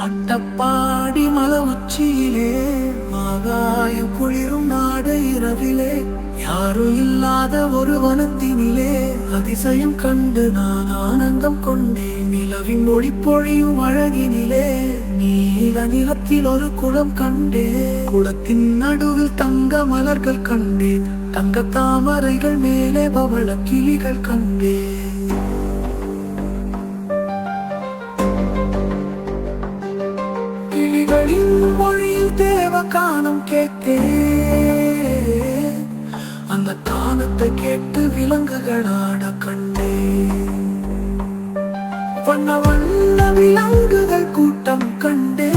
அட்டப்பாடி மலை உச்சியிலே ஆகாய குளிரும் நாடு இரவிலே யாரும் இல்லாத ஒரு வனத்தினிலே அதிசயம் கண்டு நான் ஆனந்தம் கொண்டேன். நிலவின் ஒளி பொழியும் அழகினிலே நீல நிலத்தில் ஒரு குளம் கண்டேன். குளத்தின் நடுவில் தங்க மலர்கள் கண்டேன். தங்க தாமரைகள் மேலே பவள கிளிகள் கண்டேன். கிளிகளின் மொழியில் தேவ கானம் கேட்டேன். அந்த கானத்தை கேட்டு விலங்குகளாட கண்டேன். வண்ண வண்ண விலங்குகள் கூட்டம் கண்டேன்.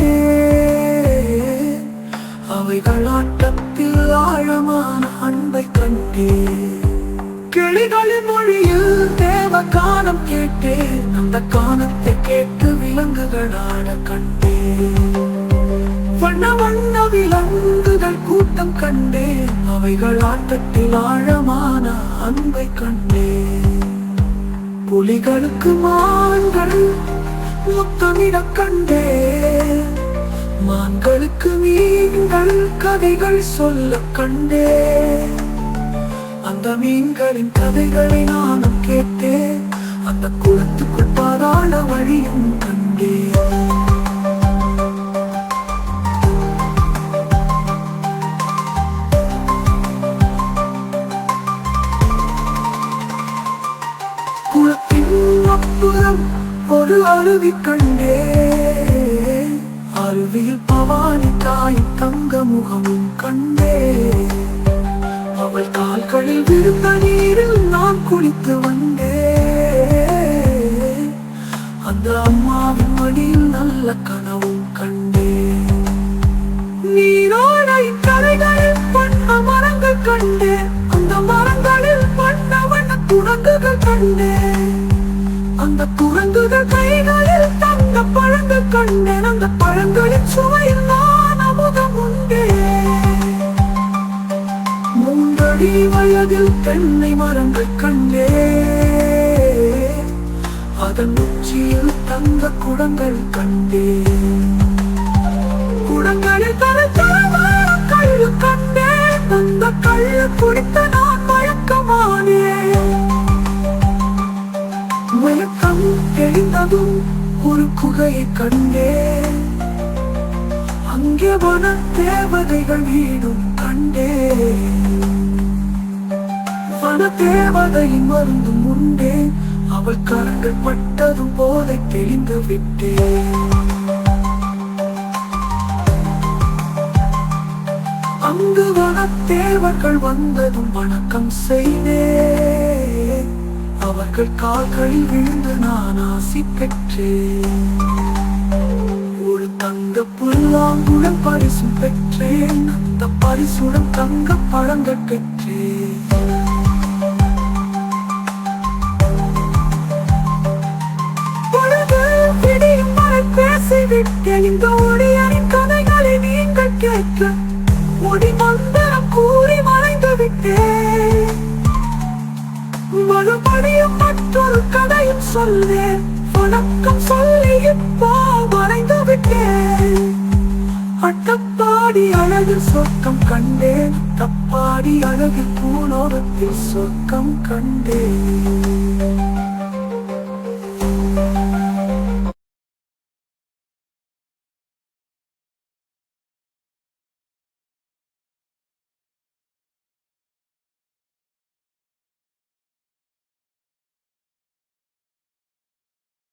அவைகள் ஆட்டத்தில் ஆழமான அன்பை கண்டேன். கிளிகளின் மொழியில் தேவ கானம் கேட்டேன். அந்த கானத்தை கேட்டு விலங்குகளாட கண்டேன். வண்ண வண்ண விலங்குகள் கூட்டம் கண்டேன். அவைகள் ஆட்டத்தில் ஆழமான அன்பை கண்டேன். புலிகளுக்கு மான்கள் முத்தமிட கண்டேன். மான்களுக்கு மீன்கள் கதைகள் சொல்ல கண்டேன். அந்த மீன்களின் கதைகளை நானும் கேட்டேன். அந்த குளத்துக்குள் பாராள வழியும் கண்டேன். குளத்தின் அப்புறம் ஒரு அருவி கண்டேன். அருவியில் பவானி தாயின் தங்க முகமும் கண்டேன். அவள் கால்களில் விழுந்த நீரில் நான் குளித்து வந்தேன். அந்த அம்மாவின் மடியில் நல்ல கனவும் கண்டேன். நீரோடை கரைகளில் வண்ண மரங்கள் கண்டேன். அந்த மரங்களில் வண்ண வண்ண குரங்குகள் கண்டேன். அந்த குரங்குகள் கைகளில் தங்க பழங்கள் கண்டேன். அந்த பழங்களின் சுவையில் நான் அமுதம் உண்டேன். மூன்றடி வயதில் தென்னை மரங்கள் கண்டேன். அதன் உச்சியில் தங்க குடங்கள் கண்டேன். குடங்களில் தரத்தரமான கள்ளு கண்டேன். அந்த கள்ளு குடித்த நான் மயக்கமானேன். மயக்கம் தெளிந்ததும் ஒரு குகையை கண்டேன். அங்கே வன தேவதைகள் வீடும் கண்டேன். வன தேவதையின் மருந்தும் உண்டேன். அவள் கரங்கள் பட்டதும் போதை தெளிந்து விட்டேன். அங்கு வன தேவர்கள் வந்ததும் வணக்கம் செய்தேன். அவர்கள் கால்களில் விழுந்து நான் ஆசி பெற்றேன். ஒரு தங்க புல்லாங்குழல் பரிசும் பெற்றேன். அந்த பரிசுடன் தங்க பழங்கள் பெற்றேன். பொழுது விடியும் வரை பேசிவிட்டேன். இந்த ஒளியனின் கதைகளை நீங்கள் கேட்க ஒளி மந்திரம் கூறி மறைந்து விட்டேன். மறுபடியும் மற்றொரு கதையும் சொல்லேன். வணக்கம் சொல்லி இப்போ மறைந்து விட்டேன். அட்டப்பாடி அழகில் சொர்க்கம் கண்டேன். தப்பாடி அழகில் பூலோகத்தில் சொர்க்கம் கண்டேன்.